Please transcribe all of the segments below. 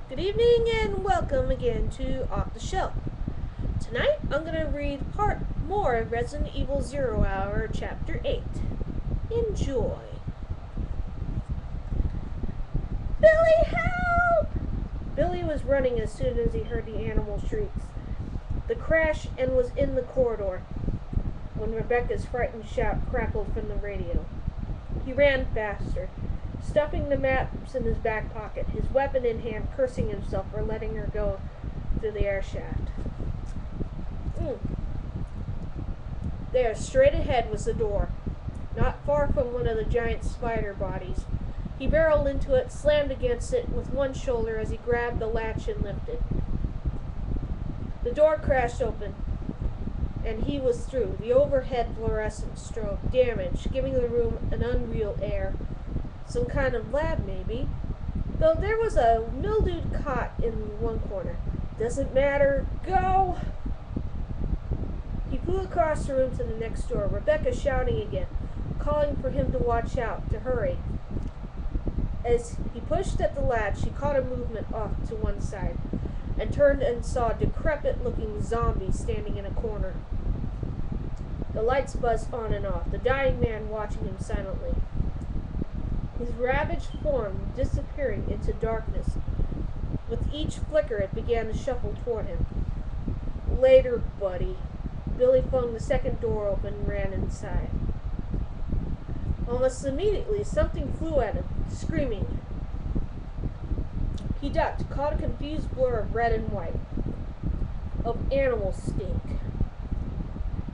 Good evening and welcome again to Off the Shelf. Tonight I'm going to read part more of Resident Evil Zero Hour Chapter 8. Enjoy. Billy, help! Billy was running as soon as he heard the animal shrieks, the crash, and was in the corridor when Rebecca's frightened shout crackled from the radio. He ran faster, stuffing the maps in his back pocket, his weapon in hand, cursing himself for letting her go through the air shaft. There, straight ahead, was the door, not far from one of the giant spider bodies. He barreled into it, slammed against it with one shoulder as he grabbed the latch and lifted. The door crashed open, and he was through. The overhead fluorescent strobe damaged, giving the room an unreal air. Some kind of lab, maybe. Though there was a mildewed cot in one corner. Doesn't matter. Go! He flew across the room to the next door, Rebecca shouting again, calling for him to watch out, to hurry. As he pushed at the latch, he caught a movement off to one side, and turned and saw a decrepit-looking zombie standing in a corner. The lights buzzed on and off, the dying man watching him silently, his ravaged form disappearing into darkness. With each flicker, it began to shuffle toward him. Later, buddy. Billy flung the second door open and ran inside. Almost immediately, something flew at him, screaming. He ducked, caught a confused blur of red and white, of animal stink.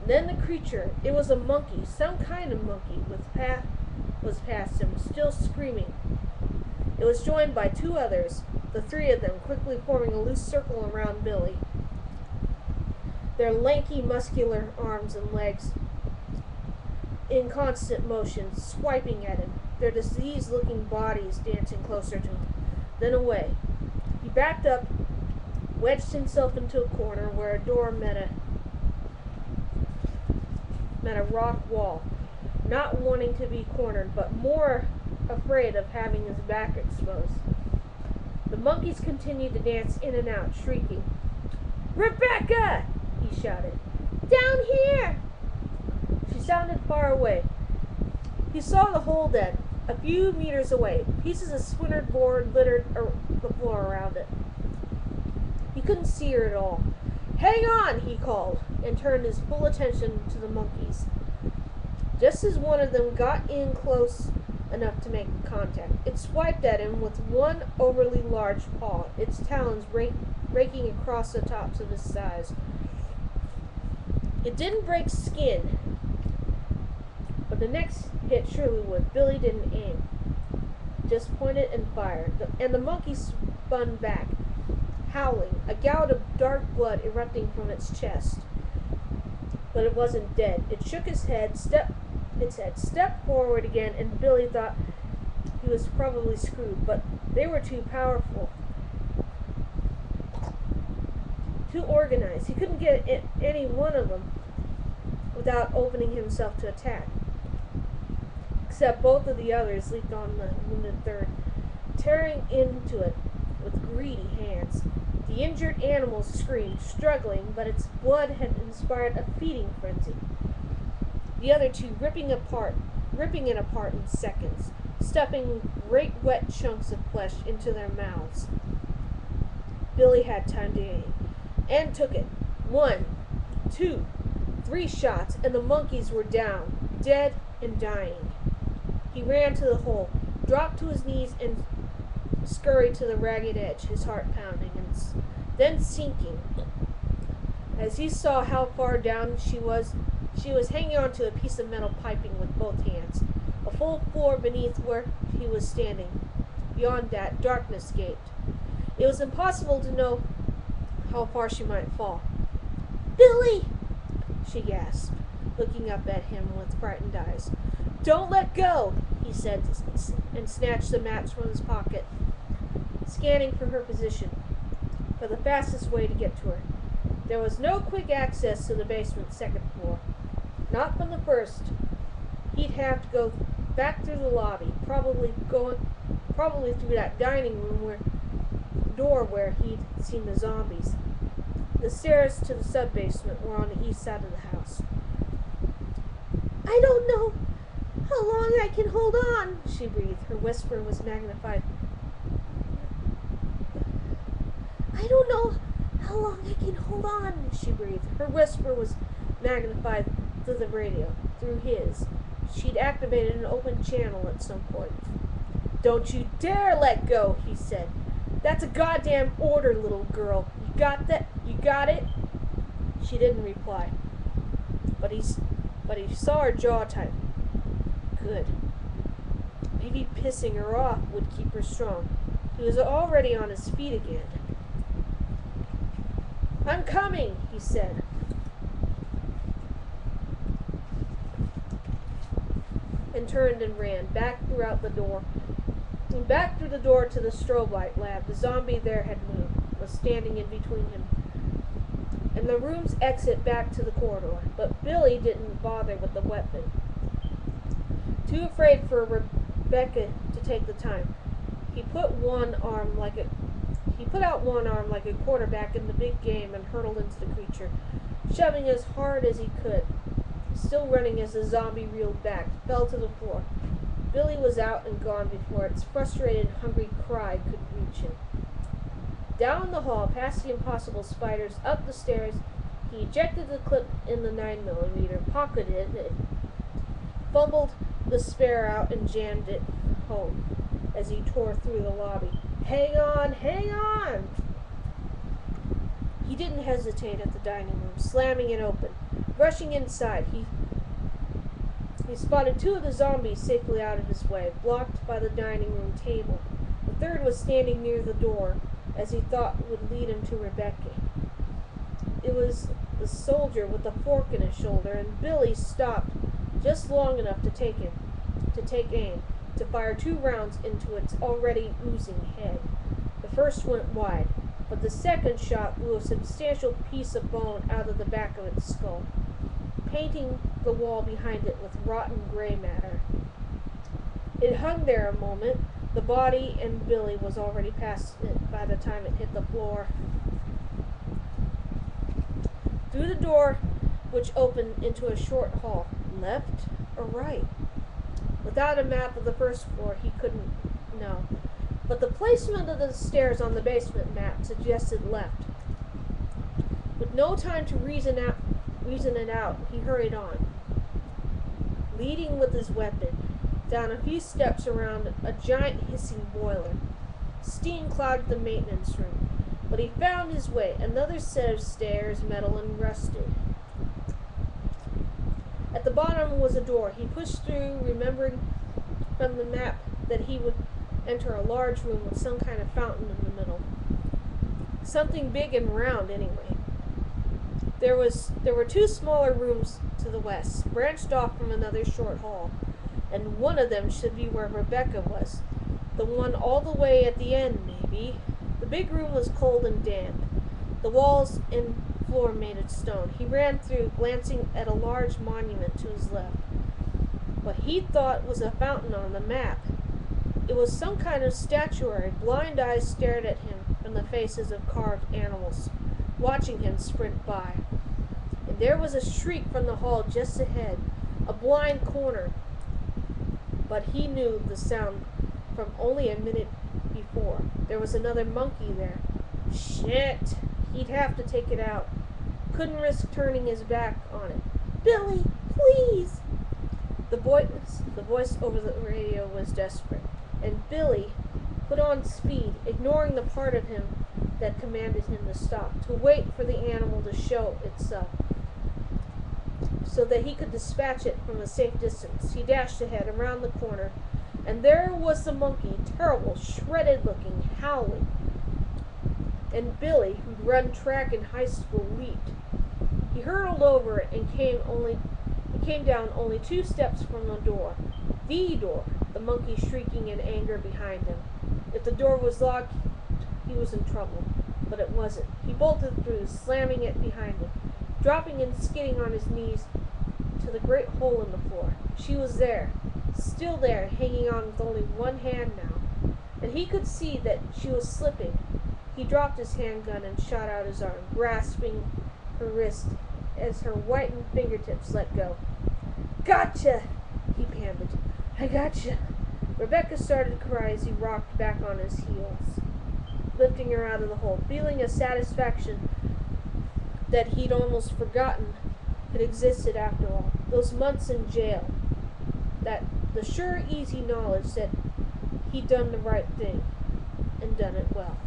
Then the creature, it was a monkey, some kind of monkey, was past him, still screaming. It was joined by two others, the three of them quickly forming a loose circle around Billy, their lanky, muscular arms and legs in constant motion, swiping at him, their diseased-looking bodies dancing closer to him, then away. He backed up, wedged himself into a corner where a door met a rock wall, not wanting to be cornered, but more afraid of having his back exposed. The monkeys continued to dance in and out, shrieking. "Rebecca!" he shouted. "Down here!" She sounded far away. He saw the hole then, a few meters away. Pieces of splintered board littered the floor around it. He couldn't see her at all. "Hang on!" he called, and turned his full attention to the monkeys. Just as one of them got in close enough to make contact, it swiped at him with one overly large paw, its talons raking across the tops of his thighs. It didn't break skin, but the next hit surely would. Billy didn't aim, just pointed and fired, and the monkey spun back, howling, a gout of dark blood erupting from its chest. But it wasn't dead. It shook its head, stepped forward again, and Billy thought he was probably screwed, but they were too powerful, too organized. He couldn't get any one of them without opening himself to attack. Except both of the others leaped on the wounded third, tearing into it with greedy hands. The injured animal screamed, struggling, but its blood had inspired a feeding frenzy. The other two ripping it apart in seconds, stuffing great wet chunks of flesh into their mouths. Billy had time to aim, and took it. 1, 2, 3 shots, and the monkeys were down, dead and dying. He ran to the hole, dropped to his knees, and scurried to the ragged edge, his heart pounding, and then sinking. As he saw how far down she was hanging onto a piece of metal piping with both hands, a full floor beneath where he was standing. Beyond that, darkness gaped. It was impossible to know how far she might fall. "Billy!" she gasped, looking up at him with frightened eyes. "Don't let go!" he said, and snatched the maps from his pocket, scanning for her position, for the fastest way to get to her. There was no quick access to the basement's second floor. Not from the first. He'd have to go back through the lobby, probably through that dining room where door where he'd seen the zombies. The stairs to the sub-basement were on the east side of the house. "I don't know how long I can hold on," she breathed. Her whisper was magnified. "I don't know how long I can hold on," she breathed. Her whisper was magnified through the radio, through his. She'd activated an open channel at some point. "Don't you dare let go," he said. "That's a goddamn order, little girl. You got that? You got it?" She didn't reply. But he saw her jaw tighten. Good. Maybe pissing her off would keep her strong. He was already on his feet again. "I'm coming," he said. And turned and ran back through the door to the strobe light lab. The zombie there had moved, was standing in between him and the room's exit back to the corridor. But Billy didn't bother with the weapon. Too afraid for Rebecca to take the time. He put out one arm like a quarterback in the big game and hurtled into the creature, shoving as hard as he could. Still running as the zombie reeled back, fell to the floor. Billy was out and gone before its frustrated, hungry cry could reach him. Down the hall, past the impossible spiders, up the stairs, he ejected the clip in the 9mm, pocketed it, fumbled the spare out, and jammed it home as he tore through the lobby. "Hang on, hang on!" He didn't hesitate at the dining room, slamming it open. Rushing inside, he spotted two of the zombies safely out of his way, blocked by the dining room table. The third was standing near the door, as he thought would lead him to Rebecca. It was the soldier with the fork in his shoulder, and Billy stopped just long enough to take aim, to fire 2 rounds into its already oozing head. The first went wide, but the second shot blew a substantial piece of bone out of the back of its skull, painting the wall behind it with rotten gray matter. It hung there a moment. The body and Billy was already past it by the time it hit the floor. Through the door, which opened into a short hall, left or right? Without a map of the first floor, he couldn't know. But the placement of the stairs on the basement map suggested left. With no time to reason it out, he hurried on, leading with his weapon, down a few steps around a giant hissing boiler. Steam clouded the maintenance room, but he found his way, another set of stairs, metal and rusted. At the bottom was a door. He pushed through, remembering from the map that he would enter a large room with some kind of fountain in the middle. Something big and round, anyway. There were 2 smaller rooms to the west, branched off from another short hall, and one of them should be where Rebecca was. The one all the way at the end, maybe. The big room was cold and damp, the walls and floor made of stone. He ran through, glancing at a large monument to his left. What he thought was a fountain on the map. It was some kind of statuary. Blind eyes stared at him from the faces of carved animals, watching him sprint by. And there was a shriek from the hall just ahead, a blind corner. But he knew the sound from only a minute before. There was another monkey there. Shit! He'd have to take it out. Couldn't risk turning his back on it. "Billy, please!" The voice over the radio was desperate, and Billy put on speed, ignoring the part of him that commanded him to stop, to wait for the animal to show itself, so that he could dispatch it from a safe distance. He dashed ahead, around the corner, and there was the monkey, terrible, shredded-looking, howling. And Billy, who'd run track in high school, leaped. He hurtled over it and came down only 2 steps from the door. The door, the monkey shrieking in anger behind him. If the door was locked, he was in trouble, but it wasn't. He bolted through, slamming it behind him, dropping and skidding on his knees to the great hole in the floor. She was there, still there, hanging on with only one hand now, and he could see that she was slipping. He dropped his handgun and shot out his arm, grasping her wrist as her whitened fingertips let go. "Gotcha!" he panted. "I gotcha!" Rebecca started to cry as he rocked back on his heels, lifting her out of the hole, feeling a satisfaction that he'd almost forgotten had existed after all. Those months in jail, the sure, easy knowledge that he'd done the right thing and done it well.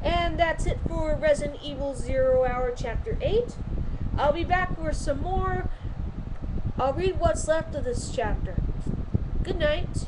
And that's it for Resident Evil 0 Hour Chapter 8. I'll be back with some more. I'll read what's left of this chapter. Good night.